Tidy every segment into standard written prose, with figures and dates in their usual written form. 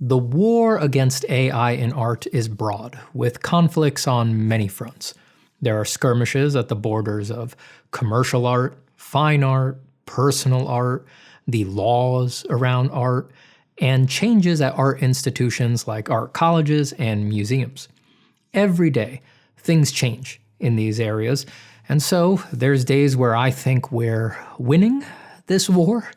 The war against AI in art is broad, with conflicts on many fronts. There are skirmishes at the borders of commercial art, fine art, personal art, the laws around art, and changes at art institutions like art colleges and museums. Every day, things change in these areas, and so there's days where I think we're winning this war,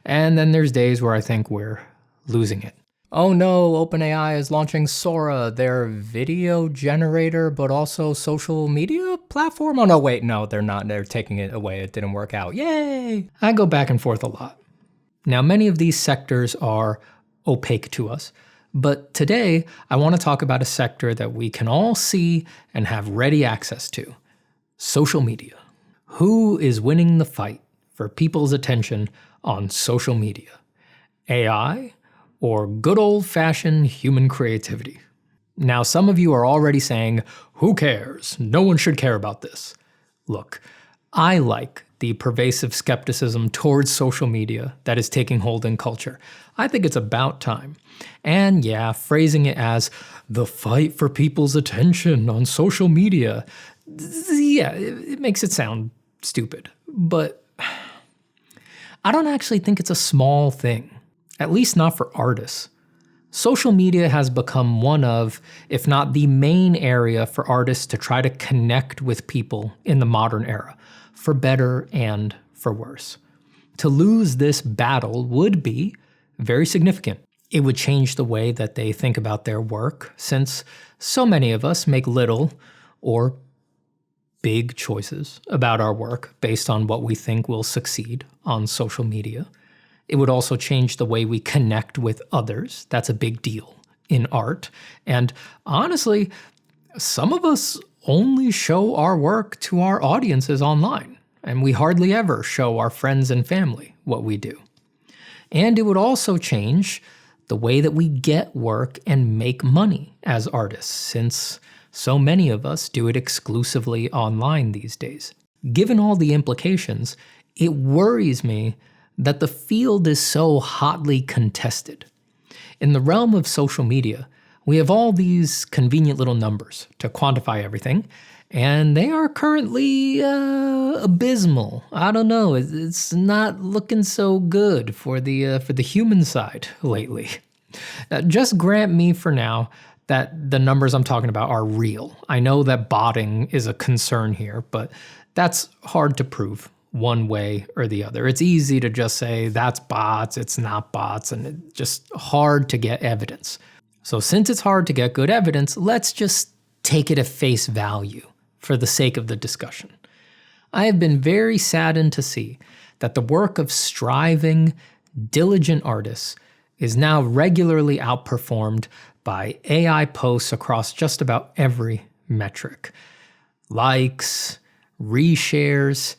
and then there's days where I think we're losing it. Oh no, OpenAI is launching Sora, their video generator, but also social media platform? Oh no, wait, no, they're not. They're taking it away. It didn't work out. Yay! I go back and forth a lot. Now, many of these sectors are opaque to us, but today I want to talk about a sector that we can all see and have ready access to: social media. Who is winning the fight for people's attention on social media? AI or good old-fashioned human creativity? Now, some of you are already saying, who cares? No one should care about this. Look, I like the pervasive skepticism towards social media that is taking hold in culture. I think it's about time. And yeah, phrasing it as the fight for people's attention on social media, yeah, it makes it sound stupid. But I don't actually think it's a small thing, at least not for artists. Social media has become one of, if not the main area for artists to try to connect with people in the modern era, for better and for worse. To lose this battle would be very significant. It would change the way that they think about their work, since so many of us make little or big choices about our work based on what we think will succeed on social media. It would also change the way we connect with others. That's a big deal in art. And honestly, some of us only show our work to our audiences online, and we hardly ever show our friends and family what we do. And it would also change the way that we get work and make money as artists, since so many of us do it exclusively online these days. Given all the implications, it worries me that the field is so hotly contested. In the realm of social media, we have all these convenient little numbers to quantify everything, and they are currently abysmal. I don't know, it's not looking so good for the human side lately. Just grant me for now that the numbers I'm talking about are real. I know that botting is a concern here, but that's hard to prove one way or the other. It's easy to just say that's bots, it's not bots, and it's just hard to get evidence. So since it's hard to get good evidence, let's just take it at face value for the sake of the discussion. I have been very saddened to see that the work of striving, diligent artists is now regularly outperformed by AI posts across just about every metric. Likes, reshares,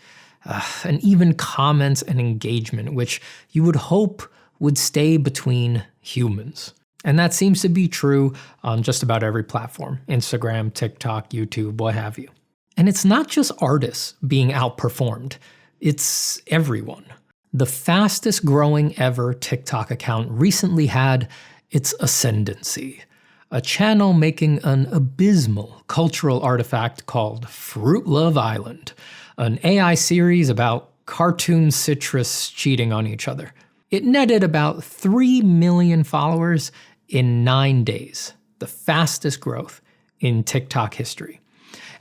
and even comments and engagement, which you would hope would stay between humans. And that seems to be true on just about every platform: Instagram, TikTok, YouTube, what have you. And it's not just artists being outperformed, it's everyone. The fastest growing ever TikTok account recently had its ascendancy, a channel making an abysmal cultural artifact called Fruit Love Island, an AI series about cartoon citrus cheating on each other. It netted about 3 million followers in 9 days, the fastest growth in TikTok history.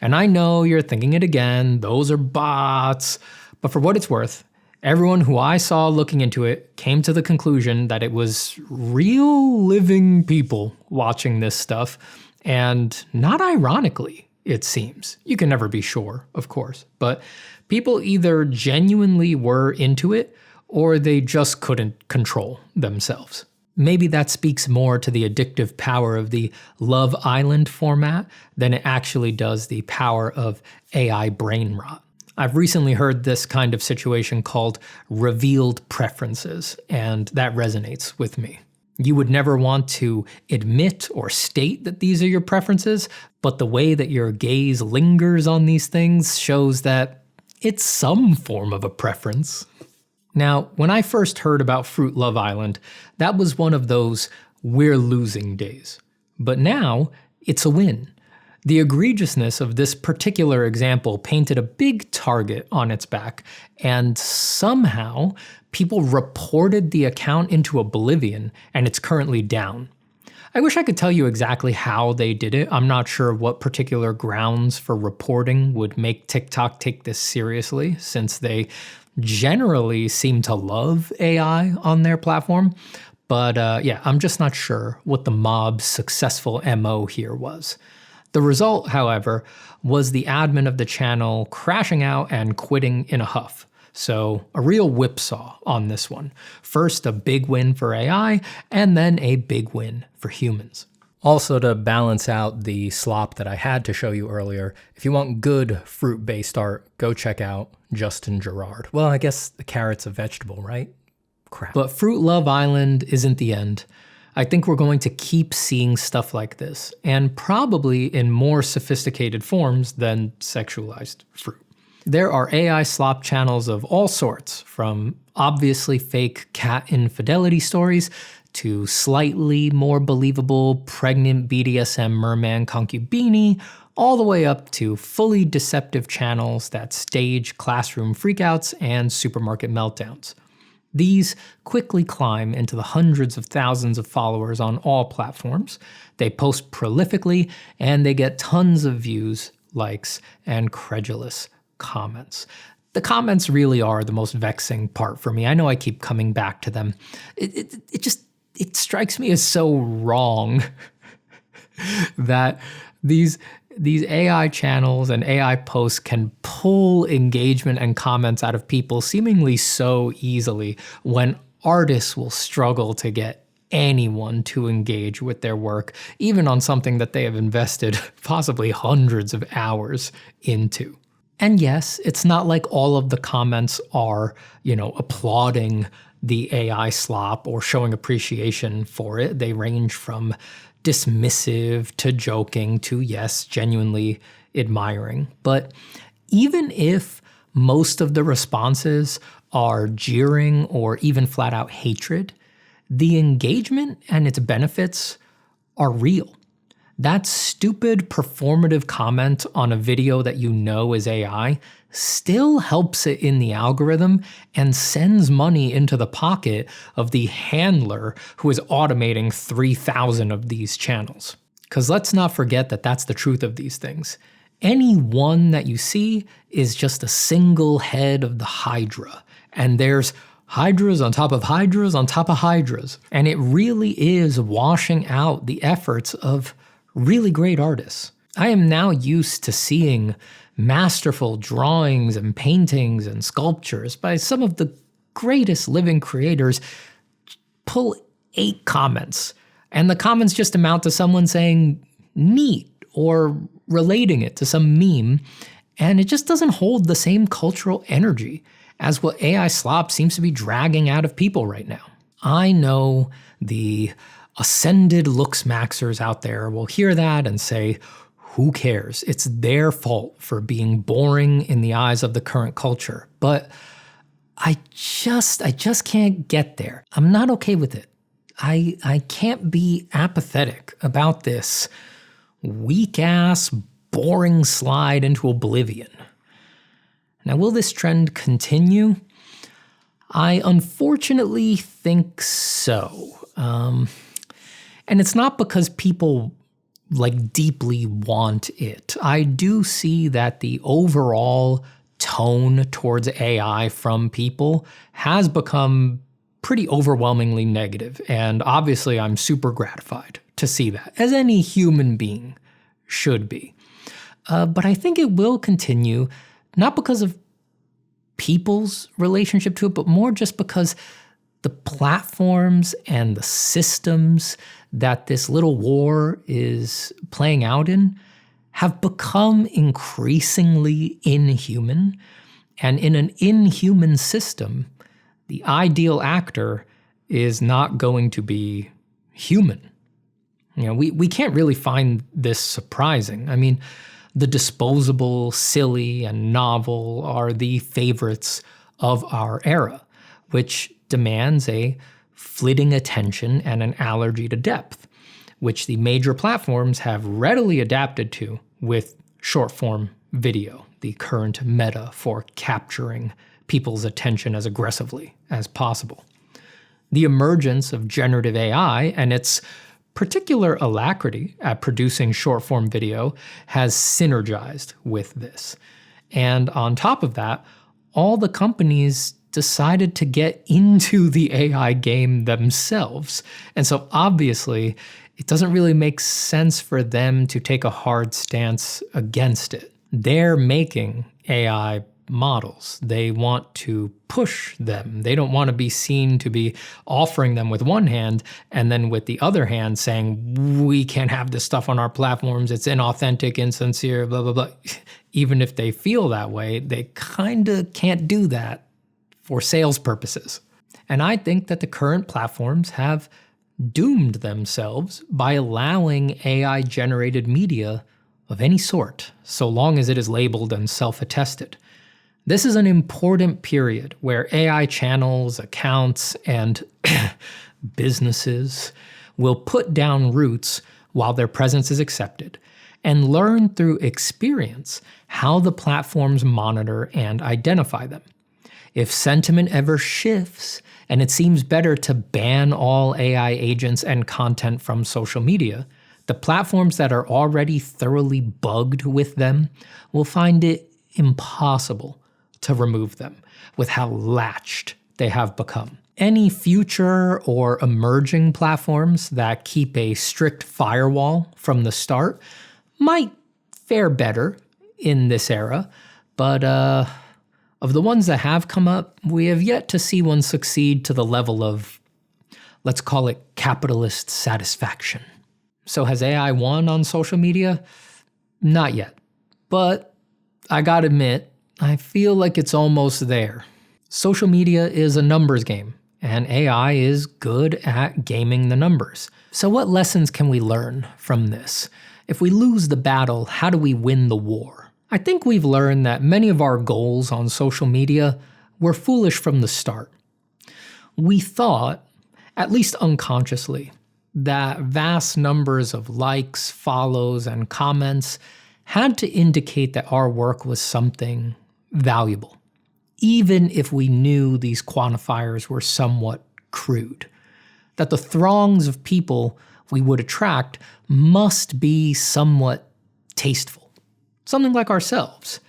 And I know you're thinking it again, those are bots, but for what it's worth, everyone who I saw looking into it came to the conclusion that it was real living people watching this stuff, and not ironically, it seems. You can never be sure, of course, but people either genuinely were into it or they just couldn't control themselves. Maybe that speaks more to the addictive power of the Love Island format than it actually does the power of AI brain rot. I've recently heard this kind of situation called revealed preferences, and that resonates with me. You would never want to admit or state that these are your preferences, but the way that your gaze lingers on these things shows that it's some form of a preference. Now, when I first heard about Fruit Love Island, that was one of those we're losing days. But now, it's a win. The egregiousness of this particular example painted a big target on its back, and somehow people reported the account into oblivion, and it's currently down. I wish I could tell you exactly how they did it. I'm not sure what particular grounds for reporting would make TikTok take this seriously, since they generally seem to love AI on their platform. But yeah, I'm just not sure what the mob's successful MO here was. The result, however, was the admin of the channel crashing out and quitting in a huff. So a real whipsaw on this one. First a big win for AI, and then a big win for humans. Also, to balance out the slop that I had to show you earlier, if you want good fruit-based art, go check out Justin Gerard. Well, I guess the carrot's a vegetable, right? Crap. But Fruit Love Island isn't the end. I think we're going to keep seeing stuff like this, and probably in more sophisticated forms than sexualized fruit. There are AI slop channels of all sorts, from obviously fake cat infidelity stories to slightly more believable pregnant BDSM merman concubini, all the way up to fully deceptive channels that stage classroom freakouts and supermarket meltdowns. These quickly climb into the hundreds of thousands of followers on all platforms. They post prolifically, and they get tons of views, likes, and credulous comments. The comments really are the most vexing part for me. I know I keep coming back to them. It strikes me as so wrong that these AI channels and AI posts can pull engagement and comments out of people seemingly so easily, when artists will struggle to get anyone to engage with their work, even on something that they have invested possibly hundreds of hours into. And yes, it's not like all of the comments are, applauding the AI slop or showing appreciation for it. They range from dismissive to joking to, yes, genuinely admiring. But even if most of the responses are jeering or even flat out hatred, the engagement and its benefits are real. That stupid performative comment on a video that you know is AI still helps it in the algorithm and sends money into the pocket of the handler who is automating 3,000 of these channels. Because let's not forget that that's the truth of these things. Any one that you see is just a single head of the hydra, and there's hydras on top of hydras on top of hydras. And it really is washing out the efforts of really great artists. I am now used to seeing masterful drawings and paintings and sculptures by some of the greatest living creators pull 8 comments, and the comments just amount to someone saying neat or relating it to some meme, and it just doesn't hold the same cultural energy as what AI slop seems to be dragging out of people right now. I know the ascended looks maxers out there will hear that and say, who cares? It's their fault for being boring in the eyes of the current culture. But I just can't get there. I'm not okay with it. I can't be apathetic about this weak-ass, boring slide into oblivion. Now, will this trend continue? I unfortunately think so. And it's not because people deeply want it. I do see that the overall tone towards AI from people has become pretty overwhelmingly negative, and obviously I'm super gratified to see that, as any human being should be. But I think it will continue, not because of people's relationship to it, but more just because the platforms and the systems that this little war is playing out in have become increasingly inhuman. And in an inhuman system, the ideal actor is not going to be human. We can't really find this surprising. I mean, the disposable, silly, and novel are the favorites of our era, which demands a flitting attention and an allergy to depth, which the major platforms have readily adapted to with short-form video, the current meta for capturing people's attention as aggressively as possible. The emergence of generative AI and its particular alacrity at producing short-form video has synergized with this. And on top of that, all the companies decided to get into the AI game themselves. And so obviously, it doesn't really make sense for them to take a hard stance against it. They're making AI models. They want to push them. They don't want to be seen to be offering them with one hand and then with the other hand saying, we can't have this stuff on our platforms, it's inauthentic, insincere, blah, blah, blah. Even if they feel that way, they kind of can't do that for sales purposes. And I think that the current platforms have doomed themselves by allowing AI-generated media of any sort, so long as it is labeled and self-attested. This is an important period where AI channels, accounts, and businesses will put down roots while their presence is accepted, and learn through experience how the platforms monitor and identify them. If sentiment ever shifts, and it seems better to ban all AI agents and content from social media, the platforms that are already thoroughly bugged with them will find it impossible to remove them with how latched they have become. Any future or emerging platforms that keep a strict firewall from the start might fare better in this era, but of the ones that have come up, we have yet to see one succeed to the level of, let's call it, capitalist satisfaction. So has AI won on social media? Not yet. But I gotta admit, I feel like it's almost there. Social media is a numbers game, and AI is good at gaming the numbers. So what lessons can we learn from this? If we lose the battle, how do we win the war? I think we've learned that many of our goals on social media were foolish from the start. We thought, at least unconsciously, that vast numbers of likes, follows, and comments had to indicate that our work was something valuable, even if we knew these quantifiers were somewhat crude. That the throngs of people we would attract must be somewhat tasteful, something like ourselves,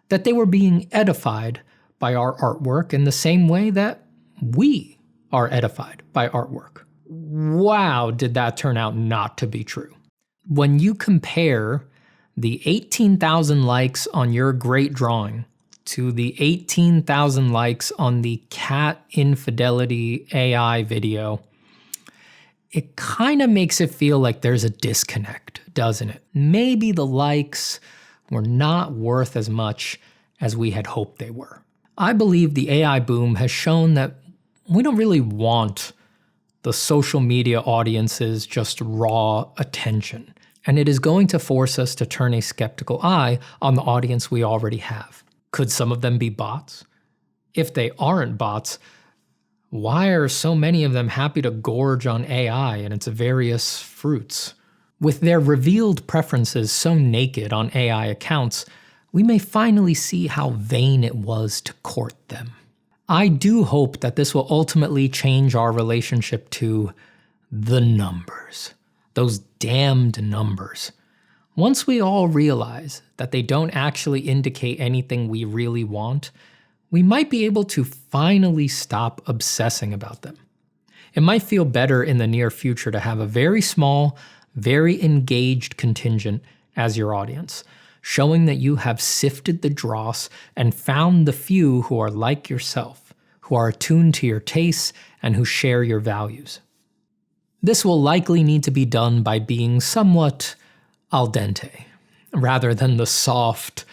that they were being edified by our artwork in the same way that we are edified by artwork. Wow, did that turn out not to be true. When you compare the 18,000 likes on your great drawing to the 18,000 likes on the cat infidelity AI video, it kind of makes it feel like there's a disconnect, doesn't it? Maybe the likes were not worth as much as we had hoped they were. I believe the AI boom has shown that we don't really want the social media audience's just raw attention, and it is going to force us to turn a skeptical eye on the audience we already have. Could some of them be bots? If they aren't bots, why are so many of them happy to gorge on AI and its various fruits? With their revealed preferences so naked on AI accounts, we may finally see how vain it was to court them. I do hope that this will ultimately change our relationship to the numbers, those damned numbers. Once we all realize that they don't actually indicate anything we really want, we might be able to finally stop obsessing about them. It might feel better in the near future to have a very small, very engaged contingent as your audience, showing that you have sifted the dross and found the few who are like yourself, who are attuned to your tastes and who share your values. This will likely need to be done by being somewhat al dente, rather than the soft,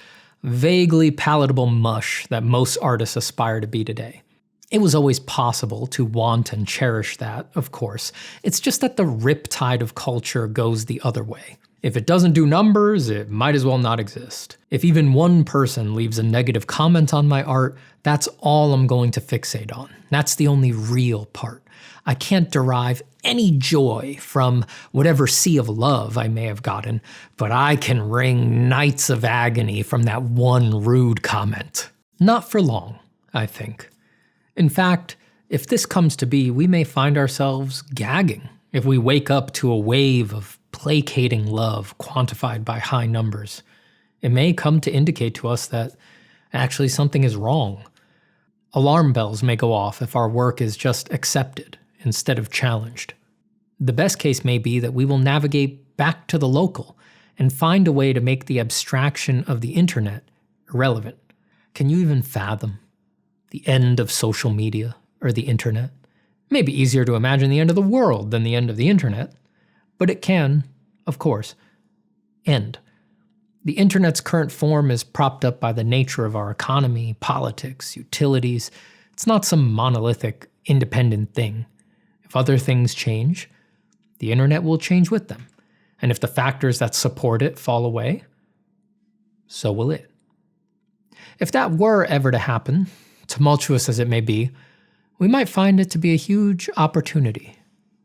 vaguely palatable mush that most artists aspire to be today. It was always possible to want and cherish that, of course. It's just that the riptide of culture goes the other way. If it doesn't do numbers, it might as well not exist. If even one person leaves a negative comment on my art, that's all I'm going to fixate on. That's the only real part. I can't derive any joy from whatever sea of love I may have gotten, but I can wring nights of agony from that one rude comment. Not for long, I think. In fact, if this comes to be, we may find ourselves gagging if we wake up to a wave of placating love quantified by high numbers. It may come to indicate to us that actually something is wrong. Alarm bells may go off if our work is just accepted instead of challenged. The best case may be that we will navigate back to the local and find a way to make the abstraction of the internet irrelevant. Can you even fathom the end of social media or the internet? It may be easier to imagine the end of the world than the end of the internet, but it can, of course, end. The internet's current form is propped up by the nature of our economy, politics, utilities. It's not some monolithic, independent thing. If other things change, the internet will change with them. And if the factors that support it fall away, so will it. If that were ever to happen, tumultuous as it may be, we might find it to be a huge opportunity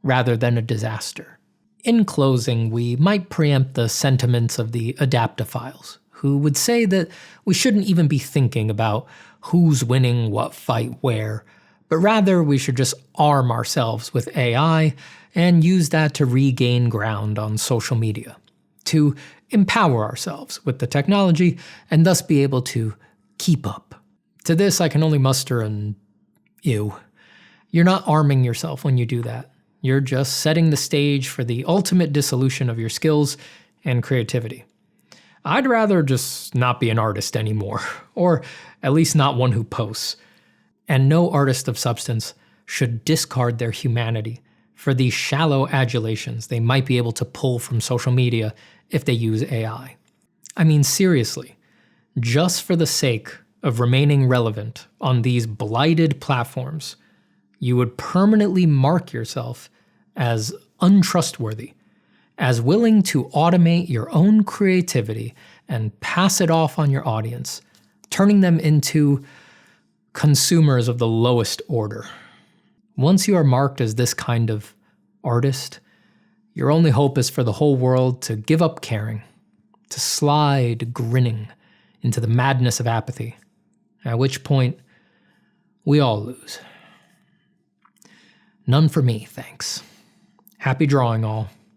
rather than a disaster. In closing, we might preempt the sentiments of the adaptophiles, who would say that we shouldn't even be thinking about who's winning what fight where, but rather we should just arm ourselves with AI and use that to regain ground on social media, to empower ourselves with the technology and thus be able to keep up. To this, I can only muster an ew. You're not arming yourself when you do that. You're just setting the stage for the ultimate dissolution of your skills and creativity. I'd rather just not be an artist anymore, or at least not one who posts. And no artist of substance should discard their humanity for these shallow adulations they might be able to pull from social media if they use AI. I mean, seriously, just for the sake of remaining relevant on these blighted platforms, you would permanently mark yourself as untrustworthy, as willing to automate your own creativity and pass it off on your audience, turning them into consumers of the lowest order. Once you are marked as this kind of artist, your only hope is for the whole world to give up caring, to slide grinning into the madness of apathy, at which point we all lose. None for me, thanks. Happy drawing, all.